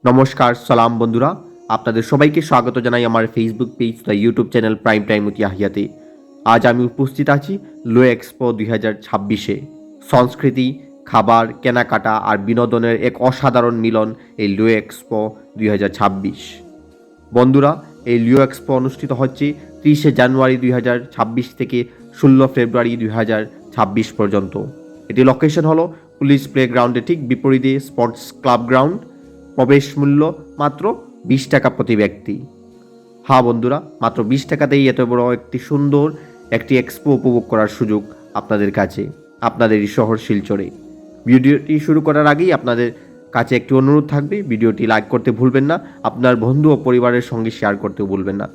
নমস্কার, সালাম বন্ধুরা। আপনাদের সবাইকে স্বাগত জানাই আমার ফেসবুক পেজ তথা YouTube channel prime time with ইয়াহিয়াতে। আজ আমি উপস্থিত আছি লো এক্সপো 2026-এ। সংস্কৃতি, খাবার, কেনাকাটা আর বিনোদনের এক অসাধারণ মিলন এই লো এক্সপো 2026। বন্ধুরা, এই লিও এক্সপো অনুষ্ঠিত হচ্ছে 30শে জানুয়ারি 2026 থেকে 16 ফেব্রুয়ারি 2026 পর্যন্ত। এটি লোকেশন হলো পুলিশ প্লেগ্রাউন্ডের ঠিক বিপরীতে স্পোর্টস ক্লাব গ্রাউন্ড। প্রবেশ মূল্য মাত্র 20 টাকা প্রতি ব্যক্তি। হ্যাঁ বন্ধুরা, মাত্র 20 টাকাতেই এত বড় একটি সুন্দর একটি এক্সপো উপভোগ করার সুযোগ আপনাদের কাছে, আপনাদের এই শহর শিলচরে। ভিডিওটি শুরু করার আগেই আপনাদের কাছে একটি অনুরোধ থাকবে, ভিডিওটি লাইক করতে ভুলবেন না, আপনার বন্ধু ও পরিবারের সঙ্গে শেয়ার করতেও ভুলবেন না।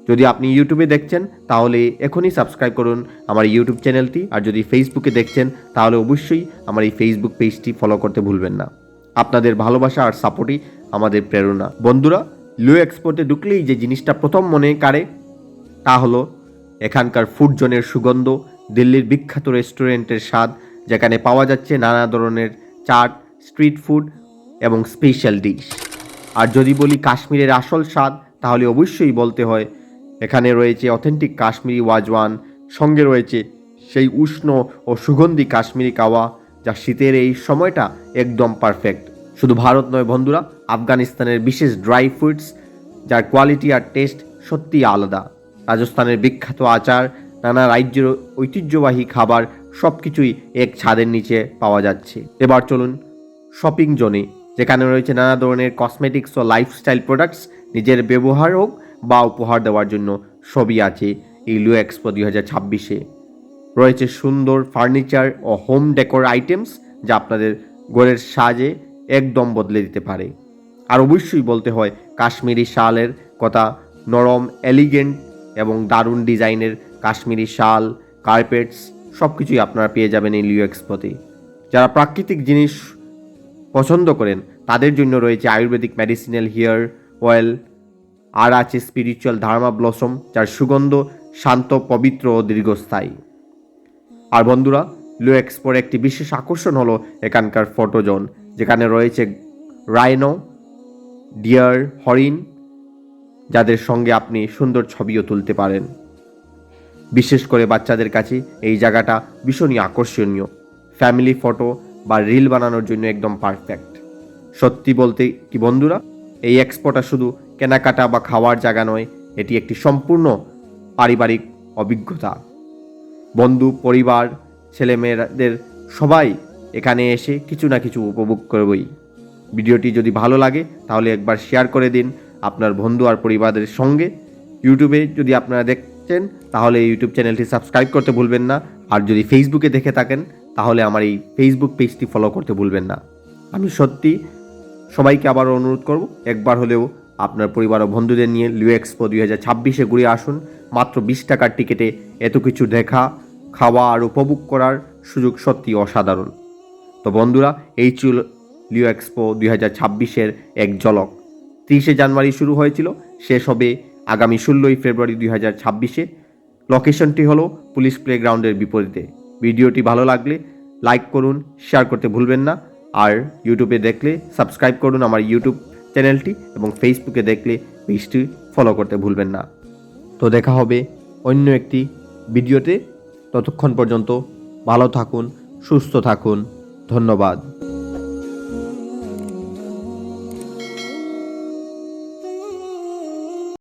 যদি আপনি ইউটিউবে দেখছেন তাহলে এখনই সাবস্ক্রাইব করুন আমার ইউটিউব চ্যানেলটি, আর যদি ফেসবুকে দেখছেন তাহলে অবশ্যই আমার এই ফেসবুক পেজটি ফলো করতে ভুলবেন না। আপনাদের ভালোবাসা আর সাপোর্টই আমাদের প্রেরণা। বন্ধুরা, লো এক্সপোতে ঢুকলেই যে জিনিসটা প্রথম মনে কাড়ে তা হলো এখানকার ফুড জোনের সুগন্ধ, দিল্লির বিখ্যাত রেস্টুরেন্টের স্বাদ, যেখানে পাওয়া যাচ্ছে নানা ধরনের চাট, স্ট্রিট ফুড এবং স্পেশাল ডিশ। আর যদি বলি কাশ্মীরের আসল স্বাদ, তাহলে অবশ্যই বলতে হয় এখানে রয়েছে অথেন্টিক কাশ্মীরি ওয়াজওয়ান, সঙ্গে রয়েছে সেই উষ্ণ ও সুগন্ধি কাশ্মীরি কাওয়া, যা শীতের এই সময়টা একদম পারফেক্ট। শুধু ভারত নয় বন্ধুরা, আফগানিস্তানের বিশেষ ড্রাই ফ্রুটস, যার কোয়ালিটি আর টেস্ট সত্যিই আলাদা। রাজস্থানের বিখ্যাত আচার, নানা রাজ্যের ঐতিহ্যবাহী খাবার, সব কিছুই এক ছাদের নিচে পাওয়া যাচ্ছে। এবার চলুন শপিং জোনে, যেখানে রয়েছে নানা ধরনের কসমেটিক্স ও লাইফস্টাইল প্রোডাক্টস। নিজের ব্যবহার হোক বা উপহার দেওয়ার জন্য সবই আছে এই লো এক্সপো 2026-এ। রয়েছে সুন্দর ফার্নিচার ও হোম ডেকোর আইটেমস, যা আপনাদের ঘরের সাজে একদম বদলে দিতে পারে। আর অবশ্যই বলতে হয় কাশ্মীরি শালের কথা। নরম, এলিগেন্ট এবং দারুণ ডিজাইনের কাশ্মীরি শাল, কার্পেটস সব কিছুই আপনারা পেয়ে যাবেন এই লিও এক্সপোতে। যারা প্রাকৃতিক জিনিস পছন্দ করেন তাদের জন্য রয়েছে আয়ুর্বেদিক মেডিসিনাল হেয়ার অয়েল, আর আছে স্পিরিচুয়াল ধার্মা ব্লসম, যার সুগন্ধ শান্ত, পবিত্র ও দীর্ঘস্থায়ী। আর বন্ধুরা, লো এক্সপোর একটি বিশেষ আকর্ষণ হলো এখানকার ফটো জোন, যেখানে রয়েছে রাইনো, ডিয়ার, হরিণ, যাদের সঙ্গে আপনি সুন্দর ছবিও তুলতে পারেন। বিশেষ করে বাচ্চাদের কাছে এই জায়গাটা ভীষণই আকর্ষণীয়। ফ্যামিলি ফটো বা রিল বানানোর জন্য একদম পারফেক্ট। সত্যি বলতে কি বন্ধুরা, এই এক্সপোটা শুধু কেনাকাটা বা খাওয়ার জায়গা নয়, এটি একটি সম্পূর্ণ পারিবারিক অভিজ্ঞতা। বন্ধু, পরিবার, ছেলেমেয়েদের সবাই এখানে এসে কিছু না কিছু উপভোগ করবেই। ভিডিওটি যদি ভালো লাগে তাহলে একবার শেয়ার করে দিন আপনার বন্ধু আর পরিবারের সঙ্গে। ইউটিউবে যদি আপনারা দেখছেন তাহলে ইউটিউব চ্যানেলটি সাবস্ক্রাইব করতে ভুলবেন না, আর যদি ফেসবুকে দেখে থাকেন তাহলে আমার এই ফেসবুক পেজটি ফলো করতে ভুলবেন না। আমি সত্যি সবাইকে আবার অনুরোধ করব, একবার হলেও আপনার পরিবার ও বন্ধুদের নিয়ে লিও এক্সপো 2026-এ ঘুরে আসুন। মাত্র 20 টাকার টিকিটে এত কিছু দেখা, খাওয়া আর উপভোগ করার সুযোগ সত্যি অসাধারণ। তো বন্ধুরা, এই ছিল লিও এক্সপো 2026-এর এক ঝলক। 30শে জানুয়ারি শুরু হয়েছিল, শেষ হবে আগামী 16ই ফেব্রুয়ারি 2026-এ। লোকেশনটি হলো পুলিশ প্লেগ্রাউন্ডের বিপরীতে। ভিডিওটি ভালো লাগলে লাইক করুন, শেয়ার করতে ভুলবেন না। আর ইউটিউবে দেখলে সাবস্ক্রাইব করুন আমার ইউটিউব চ্যানেলটি, এবং ফেসবুকে দেখলে পেজটি ফলো করতে ভুলবেন না। তো দেখা হবে অন্য একটি ভিডিওতে। ততক্ষণ পর্যন্ত ভালো থাকুন, সুস্থ থাকুন। ধন্যবাদ।